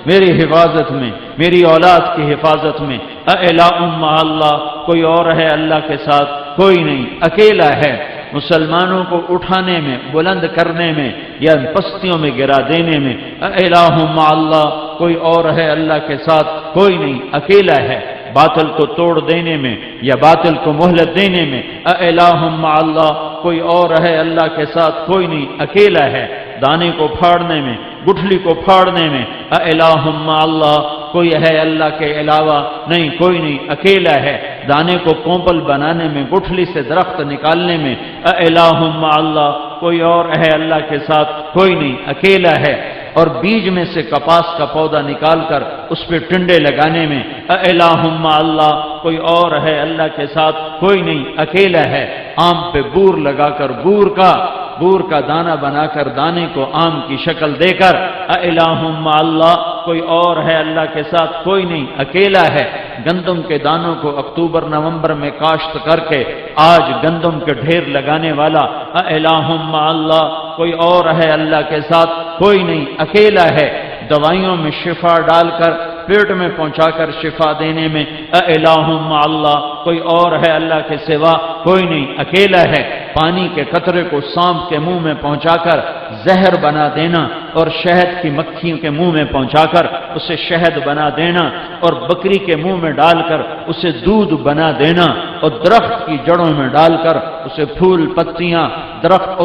میری حفاظت میں، میری اولاد کی حفاظت میں۔ اِلٰہٌ مع اللہ، کوئی اور ہے اللہ کے ساتھ؟ کوئی نہیں، اکیلا ہے۔ مسلمانوں کو اٹھانے میں، بلند کرنے میں یا پستیوں میں گرا دینے میں۔ اِلٰہٌ مع اللہ، کوئی اور ہے اللہ کے ساتھ؟ کوئی نہیں، اکیلا ہے۔ باطل کو توڑ دینے میں یا باطل کو مہلت دینے میں۔ اِلٰہٌ مع اللہ، کوئی اور ہے اللہ کے ساتھ؟ کوئی نہیں، اکیلا ہے۔ دانے کو پھاڑنے میں، گٹھلی کو پھاڑنے میں۔ اِلٰہٌ مع اللہ، کوئی ہے اللہ کے علاوہ؟ نہیں، کوئی نہیں، اکیلا ہے۔ دانے کو کومپل بنانے میں، گٹھلی سے درخت نکالنے میں۔ اِلٰہٌ مع اللہ، کوئی اور ہے اللہ کے ساتھ؟ کوئی نہیں، اکیلا ہے۔ اور بیج میں سے کپاس کا پودا نکال کر اس پہ ٹنڈے لگانے میں۔ اِلٰہٌ مع اللہ، کوئی اور ہے اللہ کے ساتھ؟ کوئی نہیں، اکیلا ہے۔ آم پہ بور لگا کر بور کا دانہ بنا کر، دانے کو آم کی شکل دے کر۔ اِلٰہٌ مع اللہ، کوئی اور ہے اللہ کے ساتھ؟ کوئی نہیں، اکیلا ہے۔ گندم کے دانوں کو اکتوبر نومبر میں کاشت کر کے آج گندم کے ڈھیر لگانے والا۔ اِلٰہٌ مع اللہ، کوئی اور ہے اللہ کے ساتھ؟ کوئی نہیں، اکیلا ہے۔ دوائیوں میں شفا ڈال کر پیٹ میں پہنچا کر شفا دینے میں۔ اِلٰہٌ مع اللہ، کوئی اور ہے اللہ کے سوا؟ کوئی نہیں، اکیلا ہے۔ پانی کے قطرے کو سانپ کے منہ میں پہنچا کر زہر بنا دینا، اور شہد کی مکھیوں کے منہ میں پہنچا کر اسے شہد بنا دینا، اور بکری کے منہ میں ڈال کر اسے دودھ بنا دینا، اور درخت کی جڑوں میں ڈال کر اسے پھول پتیاں درخت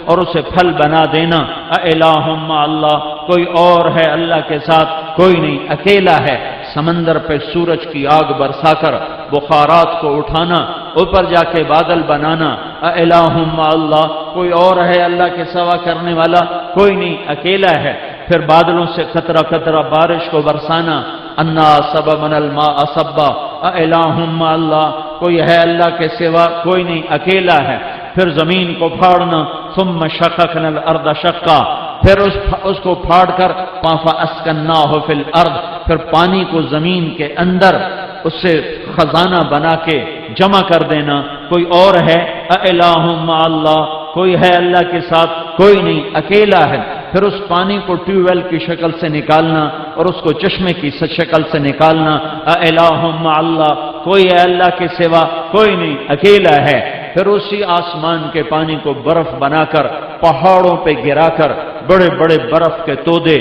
اور اسے پھل بنا دینا۔ اِلٰہٌ مع اللہ، کوئی اور ہے اللہ کے ساتھ؟ کوئی نہیں، اکیلا ہے۔ سمندر پہ سورج کی آگ برسا کر بخارات کو اٹھانا، اوپر جا کے بادل بنانا۔ اِلٰہٌ مع اللہ، کوئی اور ہے اللہ کے سوا کرنے والا؟ کوئی نہیں، اکیلا ہے۔ پھر بادلوں سے قطرہ قطرہ بارش کو برسانا۔ انا صببنا الماء صبا۔ اِلٰہٌ مع اللہ، کوئی ہے اللہ کے سوا؟ کوئی نہیں، اکیلا ہے۔ پھر زمین کو پھاڑنا۔ ثم شققنا الارض شقا، پھر اس کو پھاڑ کر فاسکناہ فی الارض، پھر پانی کو زمین کے اندر اس سے خزانہ بنا کے جمع کر دینا۔ کوئی اور ہے؟ اِلٰہٌ مع اللہ، کوئی ہے اللہ کے ساتھ؟ کوئی نہیں، اکیلا ہے۔ پھر اس پانی کو ٹیوب ویل کی شکل سے نکالنا اور اس کو چشمے کی شکل سے نکالنا۔ اِلٰہٌ مع اللہ، کوئی ہے اللہ کے سوا؟ کوئی نہیں، اکیلا ہے۔ پھر اسی آسمان کے پانی کو برف بنا کر پہاڑوں پہ گرا کر بڑے بڑے برف کے تودے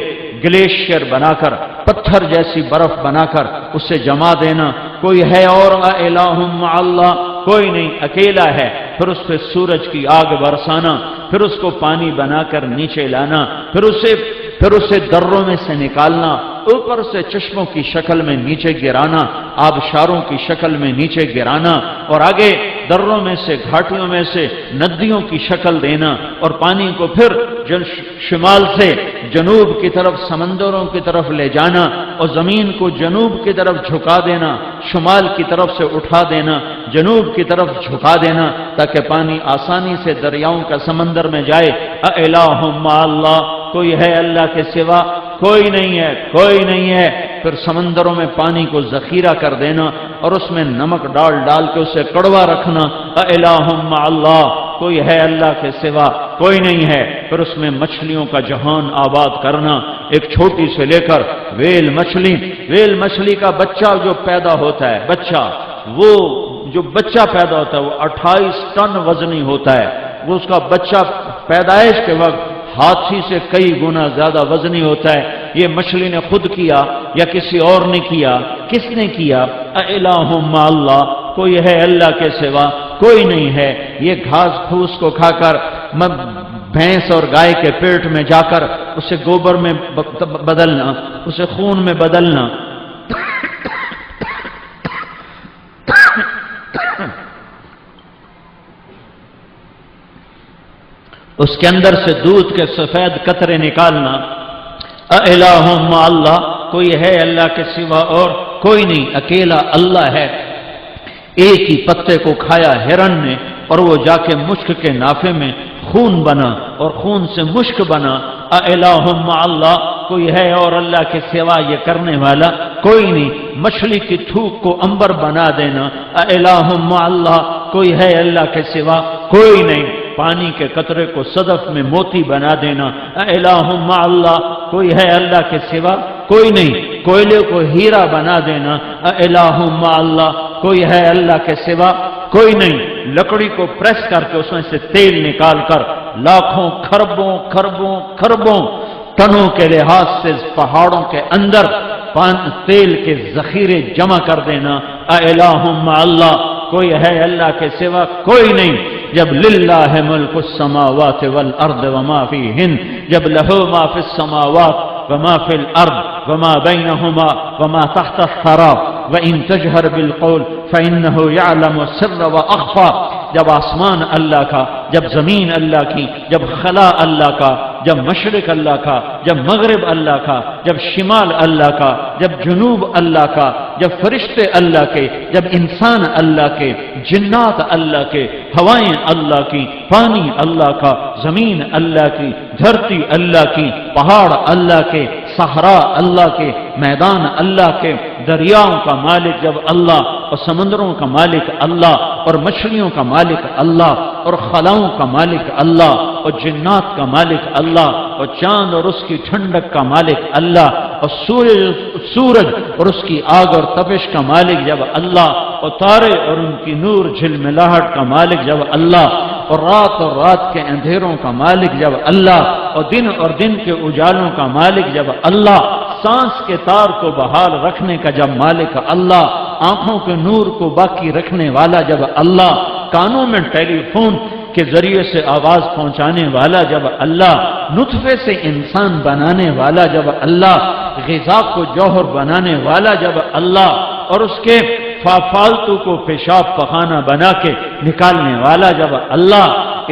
گلیشیئر بنا کر پتھر جیسی برف بنا کر اسے جما دینا۔ کوئی ہے اور؟ اِلٰہٌ مع اللہ، کوئی نہیں، اکیلا ہے۔ پھر اس پہ سورج کی آگ برسانا، پھر اس کو پانی بنا کر نیچے لانا، پھر اسے دروں میں سے نکالنا، اوپر سے چشموں کی شکل میں نیچے گرانا، آبشاروں کی شکل میں نیچے گرانا، اور آگے دروں میں سے، گھاٹیوں میں سے ندیوں کی شکل دینا، اور پانی کو پھر شمال سے جنوب کی طرف سمندروں کی طرف لے جانا، اور زمین کو جنوب کی طرف جھکا دینا، شمال کی طرف سے اٹھا دینا، جنوب کی طرف جھکا دینا، تاکہ پانی آسانی سے دریاؤں کا سمندر میں جائے۔ اِلٰہٌ مع اللہ، کوئی ہے اللہ کے سوا؟ کوئی نہیں ہے، کوئی نہیں ہے۔ پھر سمندروں میں پانی کو ذخیرہ کر دینا اور اس میں نمک ڈال کے اسے کڑوا رکھنا۔ اِلٰہٌ مع اللہ، کوئی ہے اللہ کے سوا؟ کوئی نہیں ہے۔ پھر اس میں مچھلیوں کا جہان آباد کرنا، ایک چھوٹی سے لے کر ویل مچھلی کا بچہ جو پیدا ہوتا ہے، وہ جو بچہ پیدا ہوتا ہے وہ 28 ٹن وزنی ہوتا ہے۔ وہ اس کا بچہ پیدائش کے وقت ہاتھی سے کئی گنا زیادہ وزنی ہوتا ہے۔ یہ مچھلی نے خود کیا یا کسی اور نے کیا؟ کس نے کیا؟ اِلٰہٌ مع اللہ، کوئی ہے اللہ کے سوا؟ کوئی نہیں ہے۔ یہ گھاس پھوس کو کھا کر بھینس اور گائے کے پیٹ میں جا کر اسے گوبر میں بدلنا، اسے خون میں بدلنا، اس کے اندر سے دودھ کے سفید قطرے نکالنا۔ اِلٰہٌ مع اللہ، کوئی ہے اللہ کے سوا؟ اور کوئی نہیں، اکیلا اللہ ہے۔ ایک ہی پتے کو کھایا ہرن نے اور وہ جا کے مشک کے نافے میں خون بنا اور خون سے مشک بنا۔ اِلٰہٌ مع اللہ، کوئی ہے اور اللہ کے سوا یہ کرنے والا؟ کوئی نہیں۔ مچھلی کی تھوک کو عنبر بنا دینا۔ اِلٰہٌ مع اللہ، کوئی ہے اللہ کے سوا؟ کوئی نہیں۔ پانی کے قطرے کو صدف میں موتی بنا دینا۔ اِلٰہٌ مع اللہ، کوئی ہے اللہ کے سوا؟ کوئی نہیں. کوئلے کو ہیرا بنا دینا الہ مع اللہ، کوئی ہے اللہ کے سوا؟ کوئی نہیں. لکڑی کو پریس کر کے اس میں سے تیل نکال کر لاکھوں کھربوں کھربوں کھربوں ٹنوں کے لحاظ سے پہاڑوں کے اندر تیل کے ذخیرے جمع کر دینا الہ مع اللہ، کوئی ہے اللہ کے سوا؟ کوئی نہیں. جب للہ ملک السماوات والارض وما فیہن، جب لہو ما فی السماوات وما فی الارض وما بینہما وما تحت الثری وان تجہر بالقول فانہ یعلم السر واخفی، جب آسمان اللہ کا، جب زمین اللہ کی، جب خلا اللہ کا، جب مشرق اللہ کا، جب مغرب اللہ کا، جب شمال اللہ کا، جب جنوب اللہ کا، جب فرشتے اللہ کے، جب انسان اللہ کے، جنات اللہ کے، ہوائیں اللہ کی، پانی اللہ کا، زمین اللہ کی، دھرتی اللہ کی، پہاڑ اللہ کے، صحرا اللہ کے، میدان اللہ کے، دریاؤں کا مالک جب اللہ، اور سمندروں کا مالک اللہ، اور مچھلیوں کا مالک اللہ، اور خلاؤں کا مالک اللہ، اور جنات کا مالک اللہ، اور چاند اور اس کی ٹھنڈک کا مالک اللہ، اور سورج اور اس کی آگ اور تپش کا مالک جب اللہ، اور تارے اور ان کی نور جھلملاہٹ کا مالک جب اللہ، اور رات کے اندھیروں کا مالک جب اللہ، اور دن کے اجالوں کا مالک جب اللہ، سانس کے تار کو بحال رکھنے کا جب مالک اللہ، آنکھوں کے نور کو باقی رکھنے والا جب اللہ، کانوں میں ٹیلی فون کے ذریعے سے آواز پہنچانے والا جب اللہ، نطفے سے انسان بنانے والا جب اللہ، غذا کو جوہر بنانے والا جب اللہ، اور اس کے فالتو کو پیشاب پخانہ بنا کے نکالنے والا جب اللہ،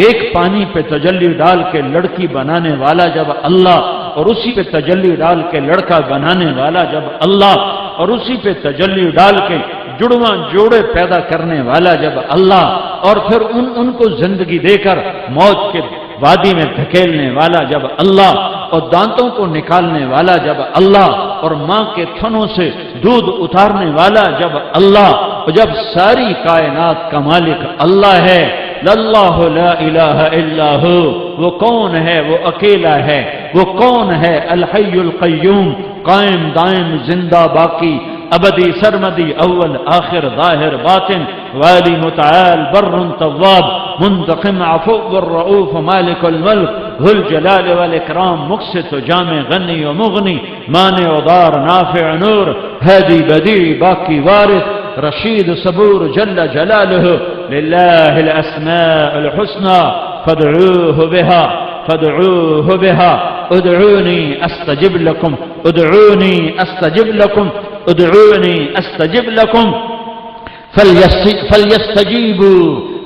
ایک پانی پہ تجلی ڈال کے لڑکی بنانے والا جب اللہ، اور اسی پہ تجلی ڈال کے لڑکا بنانے والا جب اللہ، اور اسی پہ تجلی ڈال کے جڑواں جوڑے پیدا کرنے والا جب اللہ، اور پھر ان کو زندگی دے کر موت کے وادی میں دھکیلنے والا جب اللہ، اور دانتوں کو نکالنے والا جب اللہ، اور ماں کے تھنوں سے دودھ اتارنے والا جب اللہ، اور جب ساری کائنات کا مالک اللہ ہے، اللہ لا الہ الا ہو، وہ کون ہے؟ وہ اکیلا ہے. وہ کون ہے؟ الحی القیوم، قائم دائم زندہ باقی، ابدی سرمدی، اول آخر ظاہر باطن، والی متعال بر تواب، منتقم عفو الرؤوف مالک الملک، ذو الجلال والاکرام، مقسط جامع غنی و مغنی، مانع دار نافع نور، ہادی بدیع باقی وارث، رشید صبور جل جلالہ، للہ الاسماء الحسنى فادعوه بها ادعونی استجب لکم، ادعونی استجب لکم، ادعونی استجب لکم،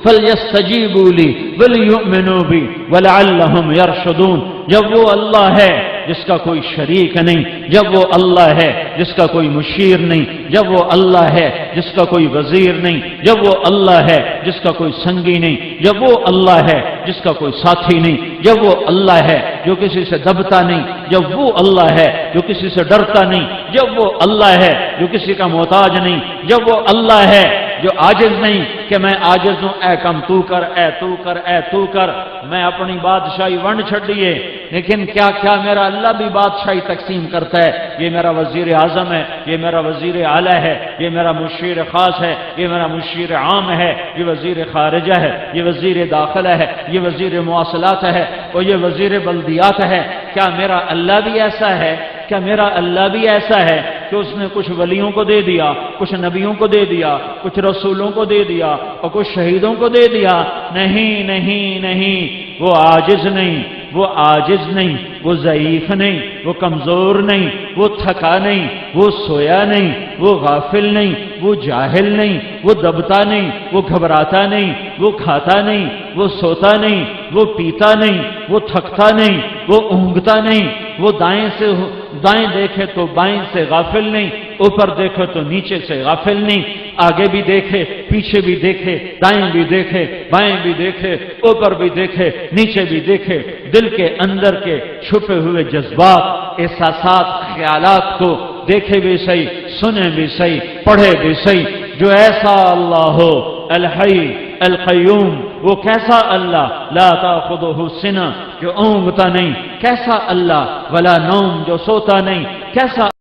فلیستجیبوا لی ولیؤمنوا بی ولعلہم یرشدون. جب وہ اللہ ہے جس کا کوئی شریک نہیں، جب وہ اللہ ہے جس کا کوئی مشیر نہیں، جب وہ اللہ ہے جس کا کوئی وزیر نہیں، جب وہ اللہ ہے جس کا کوئی سنگی نہیں، جب وہ اللہ ہے جس کا کوئی ساتھی نہیں، جب وہ اللہ ہے جو کسی سے دبتا نہیں، جب وہ اللہ ہے جو کسی سے ڈرتا نہیں، جب وہ اللہ ہے جو کسی کا محتاج نہیں، جب وہ اللہ ہے جو عاجز نہیں کہ میں عاجز ہوں، اے کم تو کر، اے تو کر، اے تو کر، میں اپنی بادشاہی ونڈ چھڑیے، لیکن کیا میرا اللہ بھی بادشاہی تقسیم کرتا ہے؟ یہ میرا وزیر اعظم ہے، یہ میرا وزیر اعلیٰ ہے، یہ میرا مشیر خاص ہے، یہ میرا مشیر عام ہے، یہ وزیر خارجہ ہے، یہ وزیر داخلہ ہے، یہ وزیر مواصلات ہے، اور یہ وزیر بلدیات ہے. کیا میرا اللہ بھی ایسا ہے؟ کیا میرا اللہ بھی ایسا ہے کہ اس نے کچھ ولیوں کو دے دیا، کچھ نبیوں کو دے دیا، کچھ رسولوں کو دے دیا، اور کچھ شہیدوں کو دے دیا؟ نہیں نہیں نہیں، وہ عاجز نہیں، وہ عاجز نہیں، وہ ضعیف نہیں، وہ کمزور نہیں، وہ تھکا نہیں، وہ سویا نہیں، وہ غافل نہیں، وہ جاہل نہیں، وہ دبتا نہیں، وہ گھبراتا نہیں، وہ کھاتا نہیں، وہ سوتا نہیں، وہ پیتا نہیں، وہ تھکتا نہیں، وہ اونگتا نہیں، وہ دائیں دیکھے تو بائیں سے غافل نہیں، اوپر دیکھو تو نیچے سے غافل نہیں، آگے بھی دیکھے، پیچھے بھی دیکھے، دائیں بھی دیکھے، بائیں بھی دیکھے، اوپر بھی دیکھے، نیچے بھی دیکھے، دل کے اندر کے چھپے ہوئے جذبات، احساسات، خیالات کو دیکھے بھی صحیح، سنے بھی صحیح، پڑھے بھی صحیح. جو ایسا اللہ ہو، الحی القیوم، وہ کیسا اللہ؟ لا تاخذہ سنہ، جو اونگتا نہیں، کیسا اللہ؟ ولا نوم، جو سوتا نہیں، کیسا